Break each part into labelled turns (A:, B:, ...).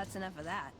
A: that's enough of that.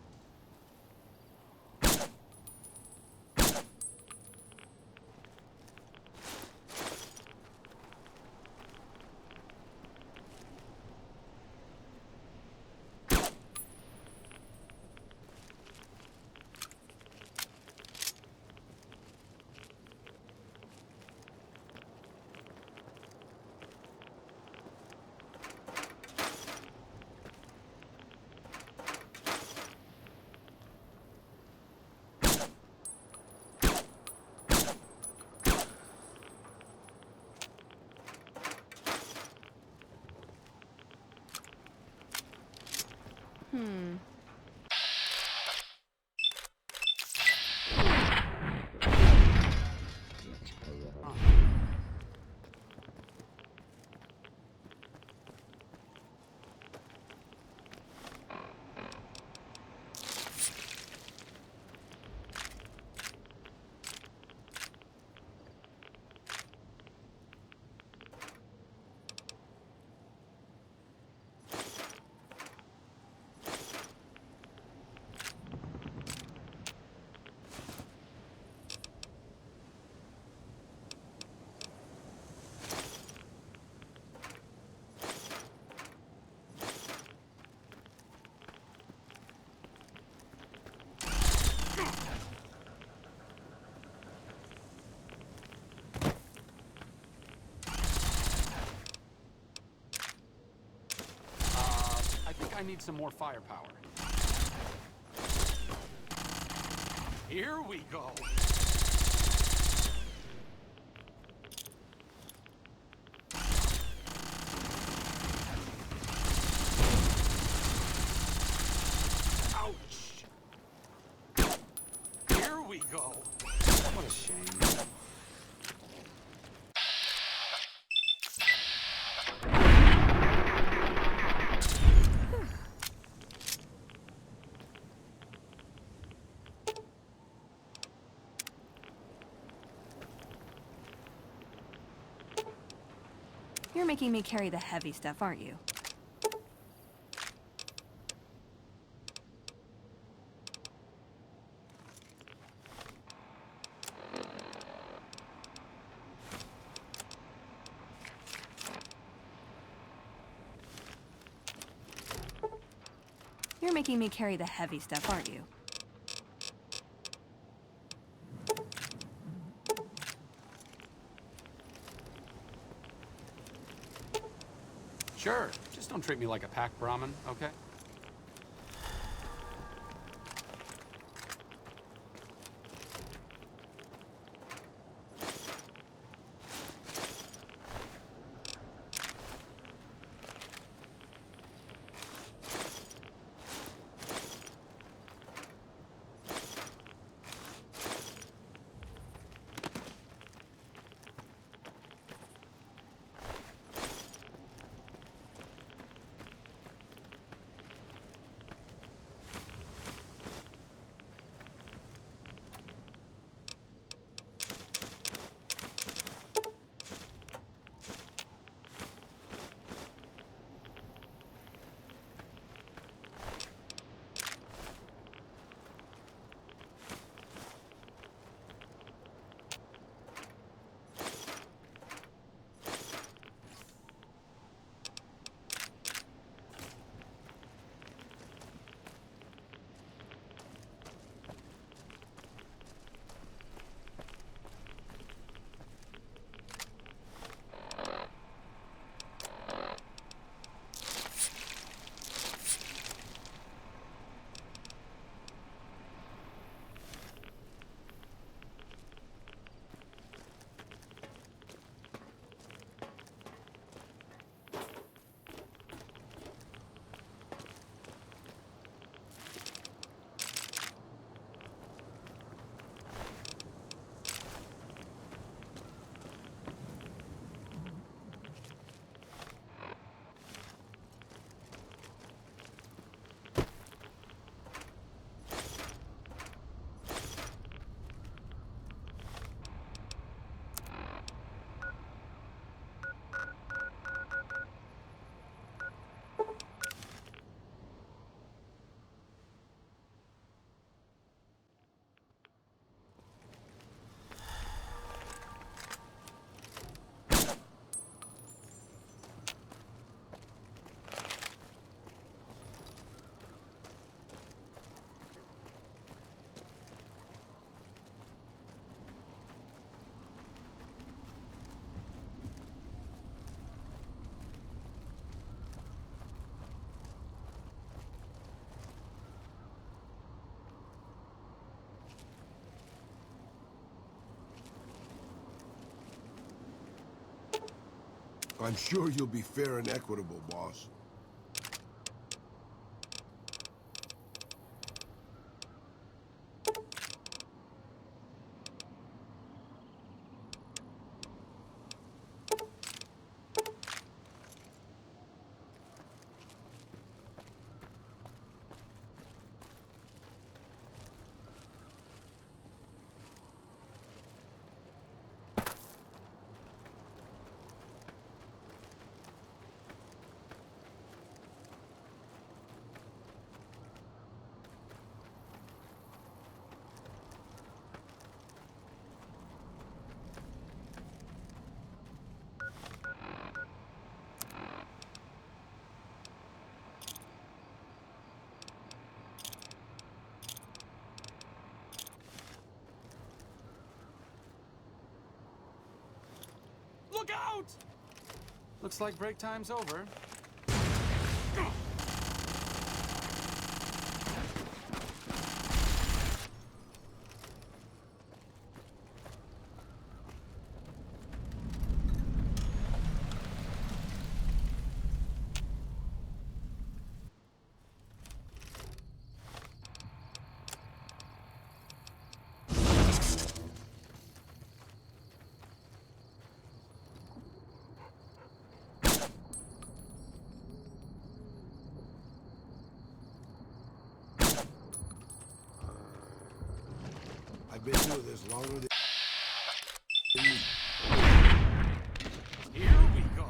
B: I need some more firepower. Here we go. Ouch. Here we go. What a shame.
A: You're making me carry the heavy stuff, aren't you? You're making me carry the heavy stuff, aren't you?
B: Sure, just don't treat me like a pack Brahmin, okay?
C: I'm sure you'll be fair and equitable, boss.
B: Look out! Looks like break time's over.
C: I've been doing this longer than you.
B: Here we go.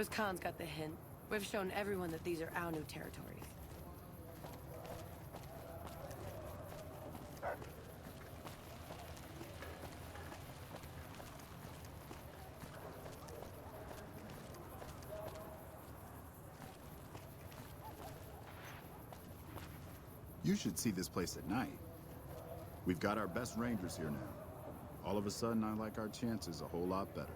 D: Those cons got the hint. We've shown everyone that these are our new territories.
E: You should see this place at night. We've got our best rangers here now. All of a sudden, I like our chances a whole lot better.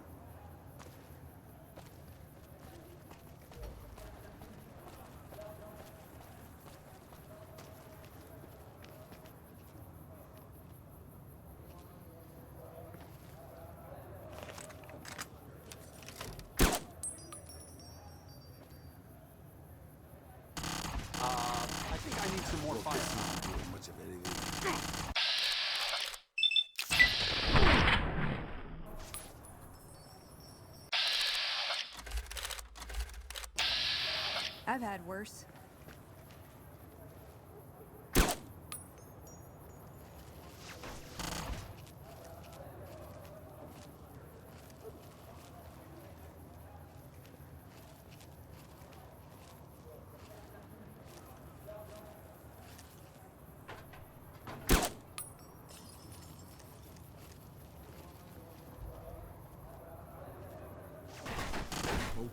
B: I think I need some more fire.
C: Not doing much of anything.
A: I've had worse.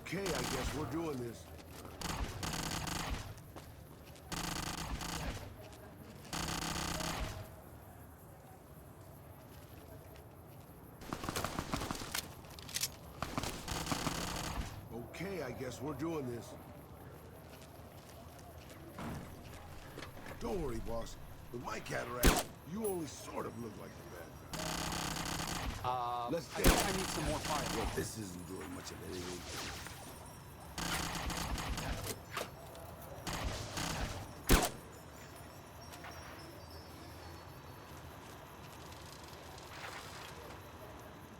C: Okay, I guess we're doing this. Okay, I guess we're doing this. Don't worry, boss. With my cataract, you only sort of look like the bad guy. Let's
B: I
C: dance.
B: think I need some more fire.
C: Well, this isn't doing much of anything.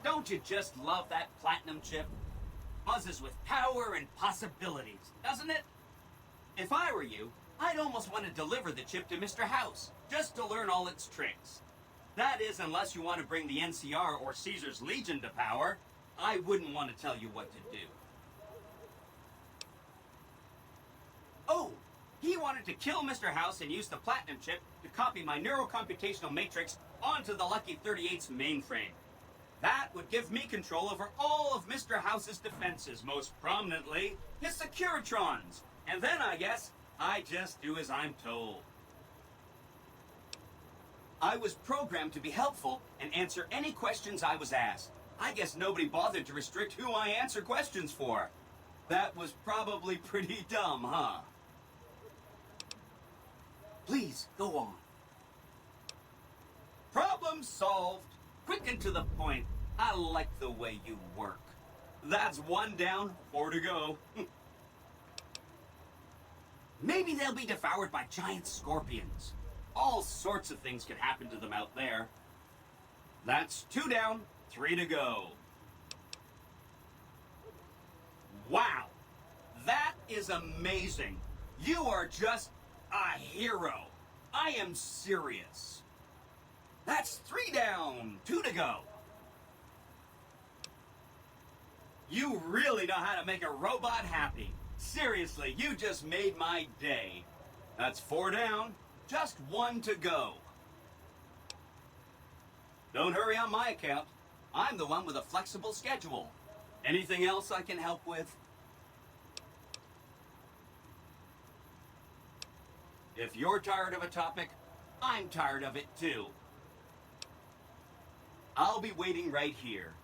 F: Don't you just love that platinum chip? Buzzes with power and possibilities, doesn't it? If I were you, I'd almost want to deliver the chip to Mr. House, just to learn all its tricks. That is, unless you want to bring the NCR or Caesar's Legion to power. I wouldn't want to tell you what to do. Oh, he wanted to kill Mr. House and use the platinum chip to copy my neurocomputational matrix onto the Lucky 38's mainframe. That would give me control over all of Mr. House's defenses, most prominently his Securitrons. And then, I guess, I just do as I'm told. I was programmed to be helpful and answer any questions I was asked. I guess nobody bothered to restrict who I answer questions for. That was probably pretty dumb, huh? Please, go on. Problem solved. Quick and to the point. I like the way you work. That's 1 down, 4 to go. Maybe they'll be devoured by giant scorpions. All sorts of things could happen to them out there. That's 2 down, 3 to go. Wow. That is amazing. You are just a hero. I am serious. That's 3 down, 2 to go. You really know how to make a robot happy. Seriously, you just made my day. That's 4 down, just 1 to go. Don't hurry on my account. I'm the one with a flexible schedule. Anything else I can help with? If you're tired of a topic, I'm tired of it too. I'll be waiting right here.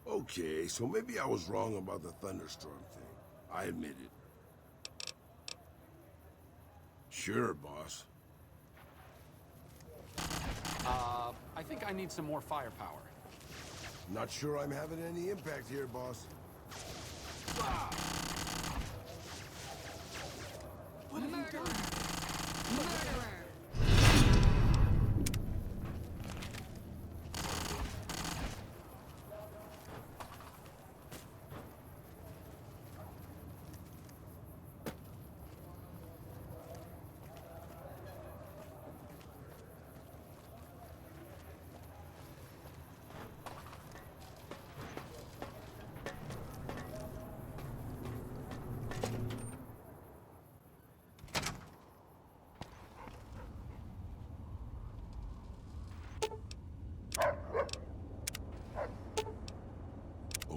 C: Okay, so maybe I was wrong about the thunderstorm thing. I admit it. Sure, boss.
B: I think I need some more firepower.
C: Not sure I'm having any impact here, boss.
D: What have you done? Murderer!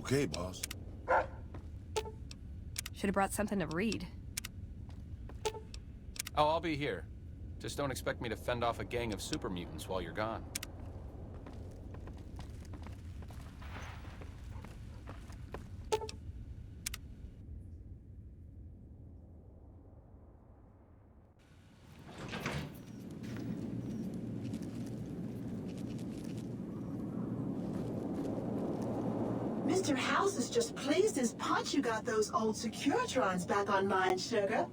C: Okay, boss.
A: Should have brought something to read.
B: Oh, I'll be here. Just don't expect me to fend off a gang of super mutants while you're gone.
G: Mr. House is just pleased as punch you got those old Securitrons back online, sugar.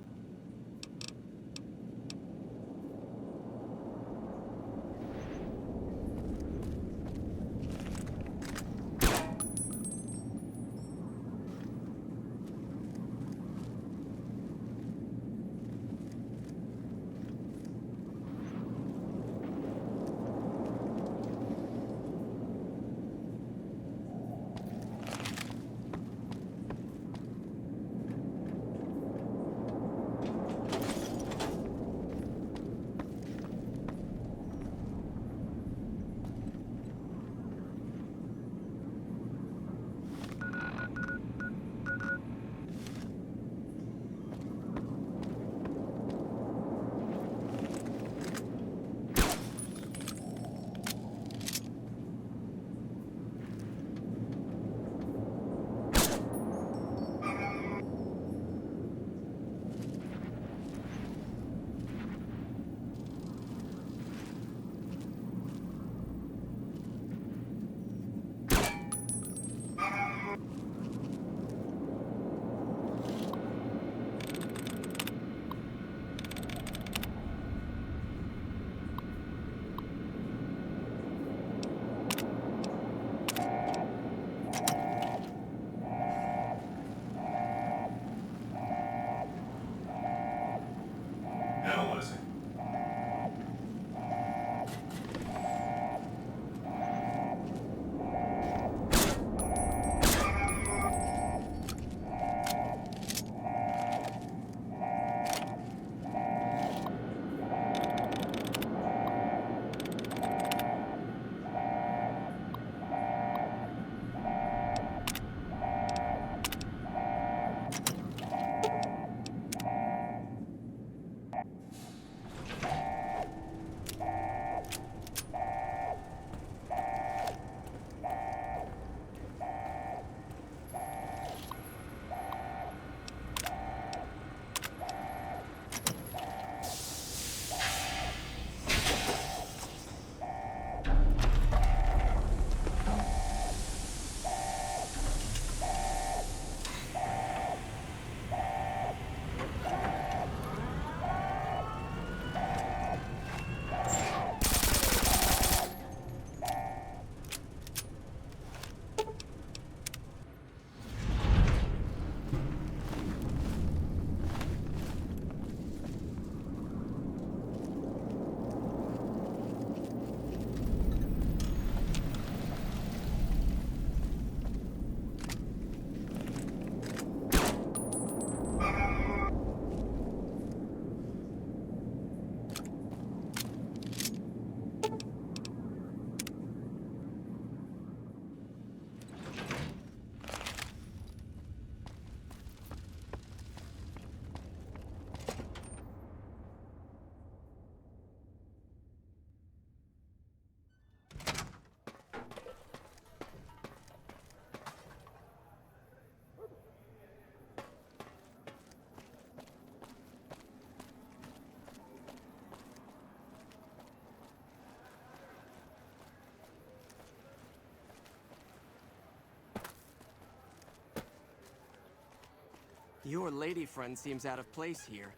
H: Your lady friend seems out of place here.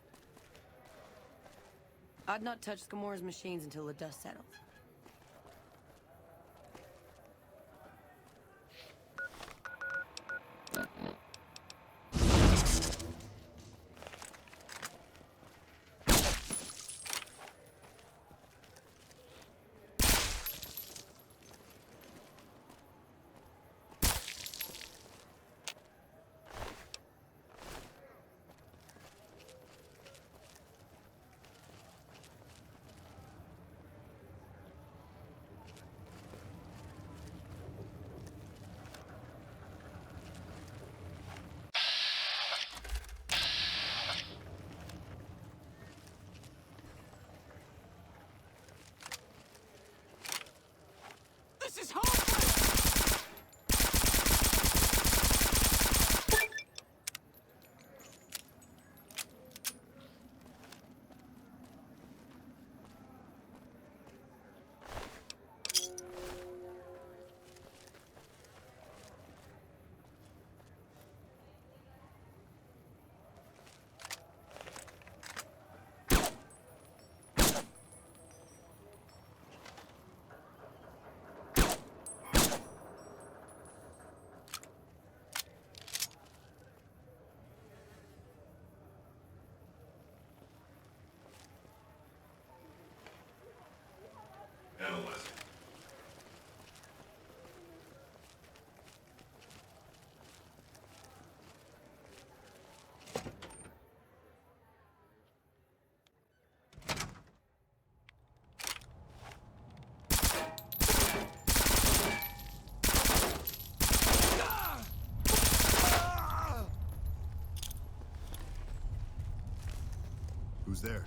D: I'd not touch Gamora's machines until the dust settles.
E: Who's there?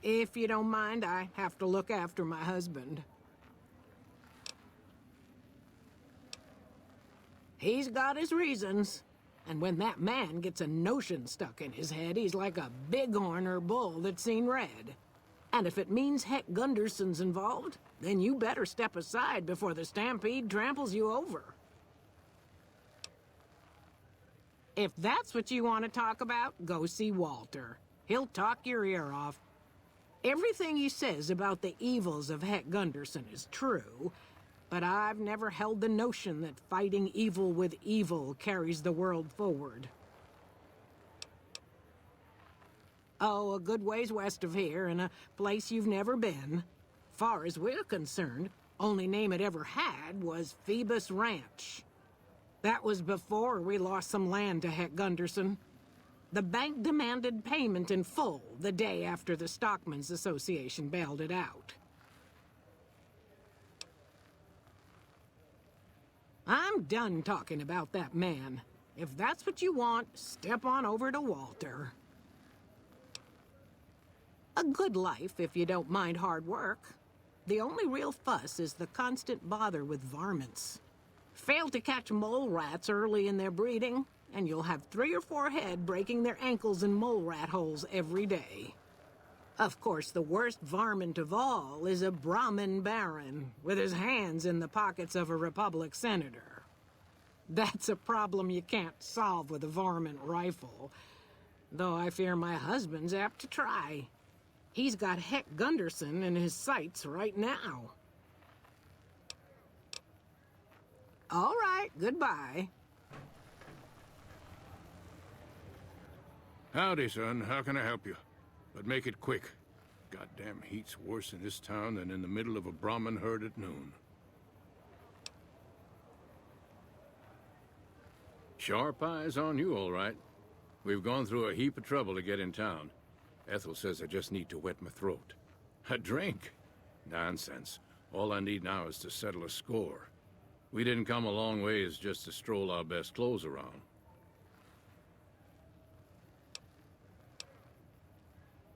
I: If you don't mind, I have to look after my husband. He's got his reasons. And when that man gets a notion stuck in his head, he's like a bighorn or bull that's seen red. And if it means Heck Gunderson's involved, then you better step aside before the stampede tramples you over. If that's what you want to talk about, go see Walter. He'll talk your ear off. Everything he says about the evils of Heck Gunderson is true, but I've never held the notion that fighting evil with evil carries the world forward. Oh, a good ways west of here, in a place you've never been. Far as we're concerned, only name it ever had was Phoebus Ranch. That was before we lost some land to Heck Gunderson. The bank demanded payment in full the day after the Stockmen's Association bailed it out. I'm done talking about that man. If that's what you want, step on over to Walter. A good life if you don't mind hard work. The only real fuss is the constant bother with varmints. Fail to catch mole rats early in their breeding, and you'll have 3 or 4 head breaking their ankles in mole rat holes every day. Of course, the worst varmint of all is a Brahmin baron, with his hands in the pockets of a Republic senator. That's a problem you can't solve with a varmint rifle, though I fear my husband's apt to try. He's got Heck Gunderson in his sights right now. All right, goodbye.
J: Howdy, son. How can I help you? But make it quick. Goddamn heat's worse in this town than in the middle of a Brahmin herd at noon. Sharp eyes on you, all right. We've gone through a heap of trouble to get in town. Ethel says I just need to wet my throat. A drink? Nonsense. All I need now is to settle a score. We didn't come a long ways just to stroll our best clothes around.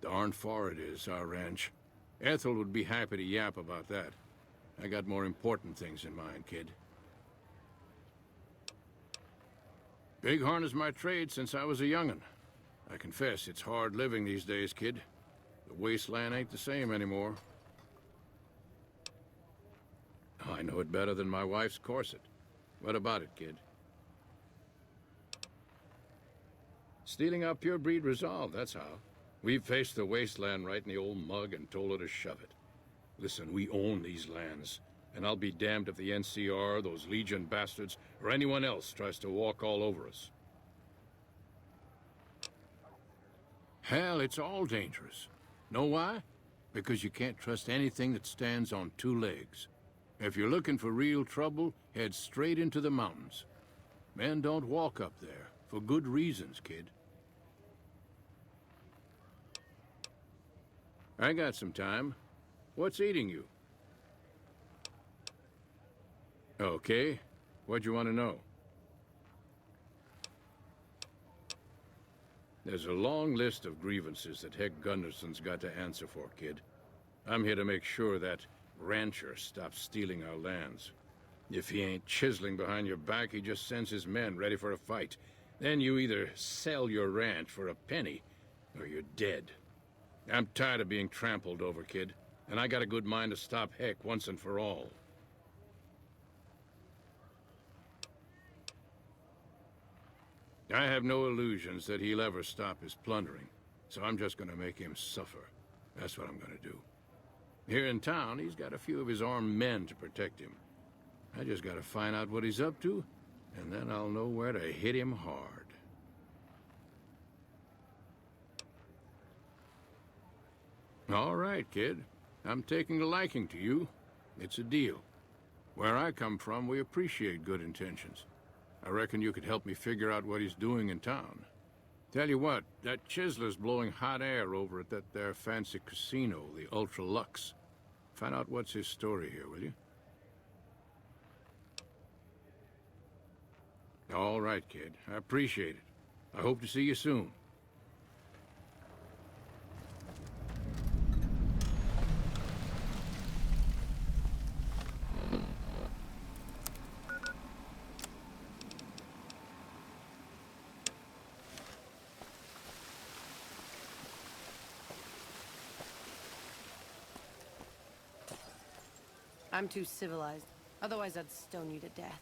J: Darn far it is, our ranch. Ethel would be happy to yap about that. I got more important things in mind, kid. Bighorn is my trade since I was a young'un. I confess, it's hard living these days, kid. The wasteland ain't the same anymore. I know it better than my wife's corset. What about it, kid? Stealing our pure breed resolve, that's how. We've faced the wasteland right in the old mug and told her to shove it. Listen, we own these lands, and I'll be damned if the NCR, those Legion bastards, or anyone else tries to walk all over us. Hell, it's all dangerous. Know why? Because you can't trust anything that stands on 2 legs. If you're looking for real trouble, head straight into the mountains. Men don't walk up there, for good reasons, kid. I got some time. What's eating you? Okay. What'd you want to know? There's a long list of grievances that Heck Gunderson's got to answer for, kid. I'm here to make sure that rancher stops stealing our lands. If he ain't chiseling behind your back, he just sends his men ready for a fight. Then you either sell your ranch for a penny, or you're dead. I'm tired of being trampled over, kid, and I got a good mind to stop Heck once and for all. I have no illusions that he'll ever stop his plundering, so I'm just gonna make him suffer. That's what I'm gonna do. Here in town, he's got a few of his armed men to protect him. I just gotta find out what he's up to, and then I'll know where to hit him hard. All right, kid. I'm taking a liking to you. It's a deal. Where I come from, we appreciate good intentions. I reckon you could help me figure out what he's doing in town. Tell you what, that chiseler's blowing hot air over at that there fancy casino, the Ultra Lux. Find out what's his story here, will you? All right, kid. I appreciate it. I hope to see you soon.
D: I'm too civilized. Otherwise, I'd stone you to death.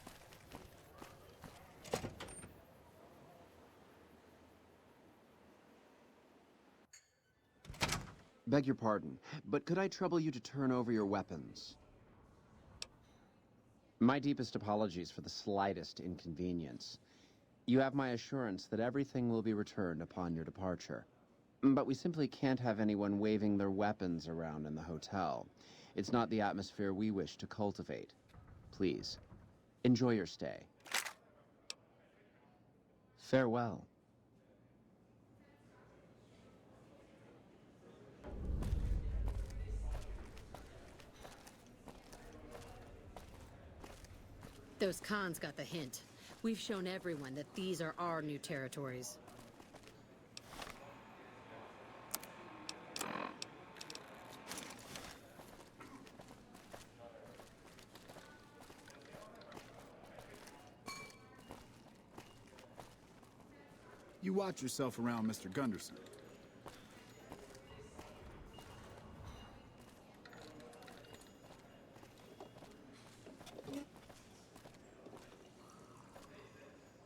K: Beg your pardon, but could I trouble you to turn over your weapons? My deepest apologies for the slightest inconvenience. You have my assurance that everything will be returned upon your departure. But we simply can't have anyone waving their weapons around in the hotel. It's not the atmosphere we wish to cultivate. Please, enjoy your stay. Farewell.
L: Those cons got the hint. We've shown everyone that these are our new territories.
E: You watch yourself around Mr. Gunderson.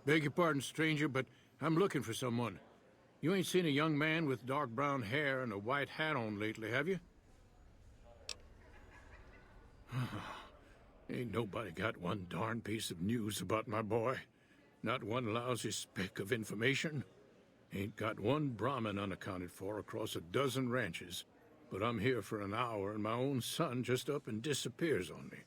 J: Beg your pardon, stranger, but I'm looking for someone. You ain't seen a young man with dark brown hair and a white hat on lately, have you? Ain't nobody got one darn piece of news about my boy. Not one lousy speck of information. Ain't got one Brahmin unaccounted for across a dozen ranches. But I'm here for an hour and my own son just up and disappears on me.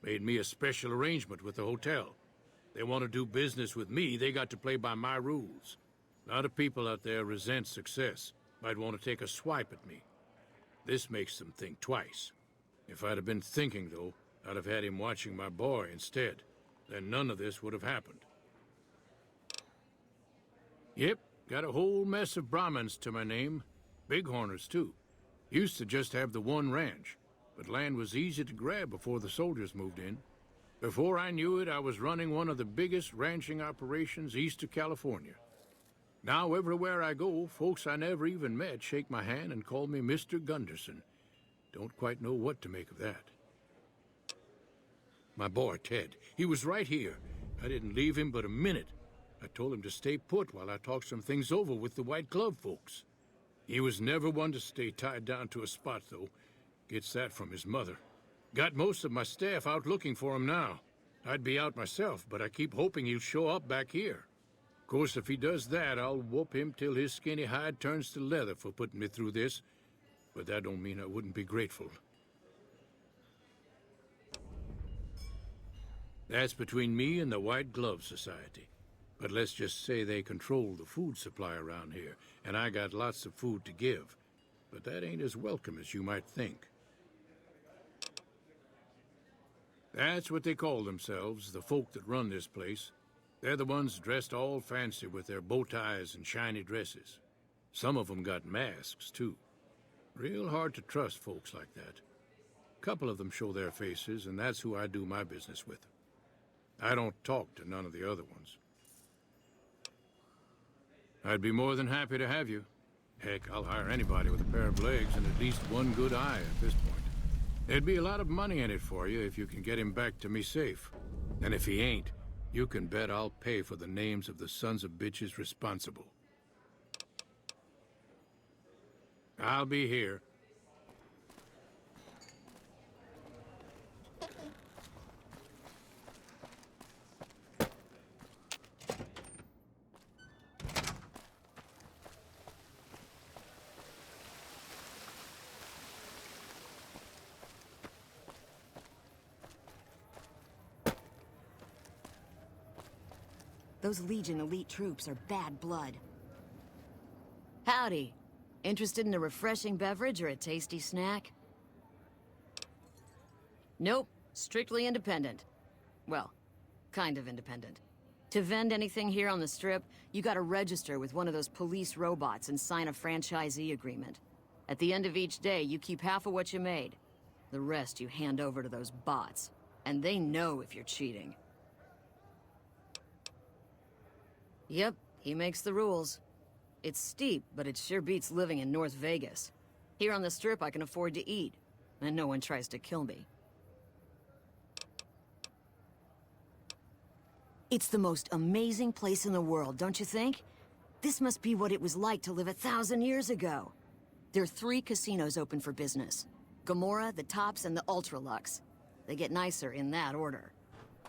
J: Made me a special arrangement with the hotel. They want to do business with me, they got to play by my rules. A lot of people out there resent success. Might want to take a swipe at me. This makes them think twice. If I'd have been thinking, though, I'd have had him watching my boy instead. Then none of this would have happened. Yep, got a whole mess of Brahmins to my name. Bighorners, too. Used to just have the one ranch, but land was easy to grab before the soldiers moved in. Before I knew it, I was running one of the biggest ranching operations east of California. Now, everywhere I go, folks I never even met shake my hand and call me Mr. Gunderson. Don't quite know what to make of that. My boy, Ted, he was right here. I didn't leave him but a minute. I told him to stay put while I talked some things over with the White Glove folks. He was never one to stay tied down to a spot, though. Gets that from his mother. Got most of my staff out looking for him now. I'd be out myself, but I keep hoping he'll show up back here. Of course, if he does that, I'll whoop him till his skinny hide turns to leather for putting me through this. But that don't mean I wouldn't be grateful. That's between me and the White Glove Society. But let's just say they control the food supply around here, and I got lots of food to give. But that ain't as welcome as you might think. That's what they call themselves, the folk that run this place. They're the ones dressed all fancy with their bow ties and shiny dresses. Some of them got masks, too. Real hard to trust folks like that. A couple of them show their faces, and that's who I do my business with. I don't talk to none of the other ones. I'd be more than happy to have you. Heck, I'll hire anybody with a pair of legs and at least one good eye at this point. There'd be a lot of money in it for you if you can get him back to me safe. And if he ain't, you can bet I'll pay for the names of the sons of bitches responsible. I'll be here.
M: Those Legion elite troops are bad blood. Howdy. Interested in a refreshing beverage or a tasty snack? Nope. Strictly independent. Well, kind of independent. To vend anything here on the Strip, you gotta register with one of those police robots and sign a franchisee agreement. At the end of each day, you keep half of what you made. The rest you hand over to those bots. And they know if you're cheating. Yep, he makes the rules. It's steep, but it sure beats living in North Vegas. Here on the Strip, I can afford to eat, and no one tries to kill me. It's the most amazing place in the world, don't you think? This must be what it was like to live 1,000 years ago. There are 3 casinos open for business. Gomorrah, the Tops, and the Ultralux. They get nicer in that order.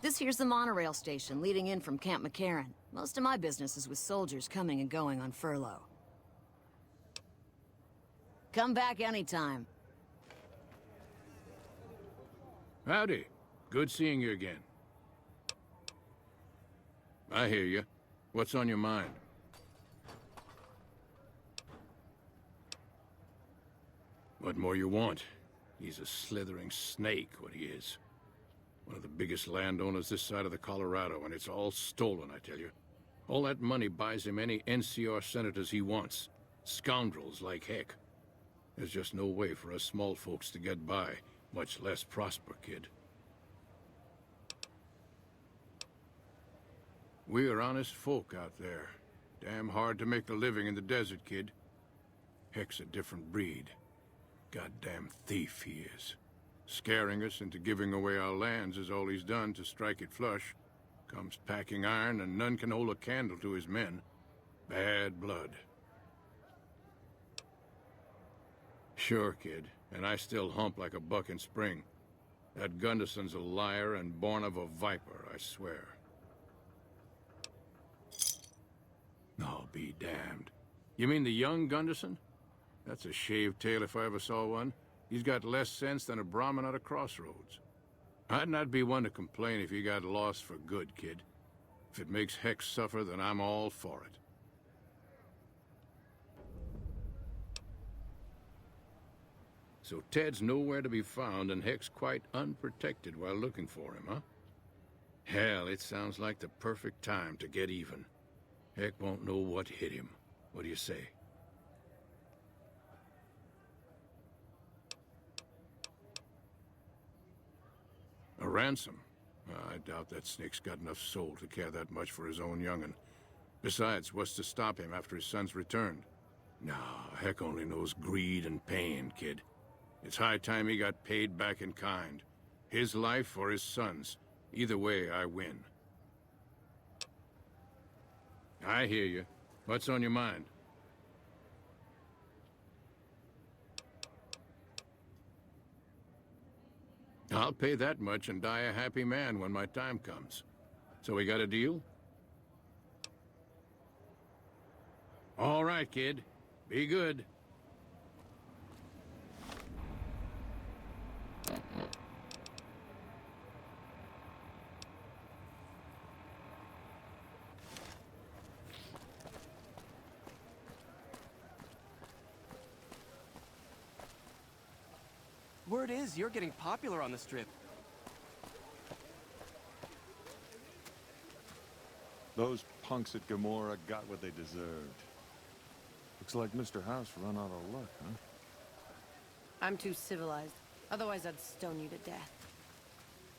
M: This here's the monorail station leading in from Camp McCarran. Most of my business is with soldiers coming and going on furlough. Come back anytime.
J: Howdy. Good seeing you again. I hear you. What's on your mind? What more you want? He's a slithering snake, what he is. One of the biggest landowners this side of the Colorado, and it's all stolen, I tell you. All that money buys him any NCR senators he wants. Scoundrels like heck. There's just no way for us small folks to get by, much less prosper, kid. We are honest folk out there. Damn hard to make a living in the desert, kid. Heck's a different breed. Goddamn thief he is. Scaring us into giving away our lands is all he's done to strike it flush. Comes packing iron, and none can hold a candle to his men. Bad blood. Sure, kid, and I still hump like a buck in spring. That Gunderson's a liar and born of a viper, I swear. Oh, be damned. You mean the young Gunderson? That's a shaved tail if I ever saw one. He's got less sense than a Brahmin at a crossroads. I'd not be one to complain if he got lost for good, kid. If it makes Heck suffer, then I'm all for it. So Ted's nowhere to be found, and Heck's quite unprotected while looking for him, huh? Hell, it sounds like the perfect time to get even. Heck won't know what hit him. What do you say? A ransom? I doubt that snake's got enough soul to care that much for his own young'un. Besides, what's to stop him after his son's returned? No, Heck only knows greed and pain, kid. It's high time he got paid back in kind. His life or his son's. Either way, I win. I hear you. What's on your mind? I'll pay that much and die a happy man when my time comes. So we got a deal? All right, kid. Be good.
H: Word is you're getting popular on the Strip.
N: Those punks at Gomorrah got what they deserved. Looks like Mr. House run out of luck, huh?
D: I'm too civilized. Otherwise, I'd stone you to death.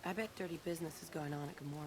D: I bet dirty business is going on at Gomorrah.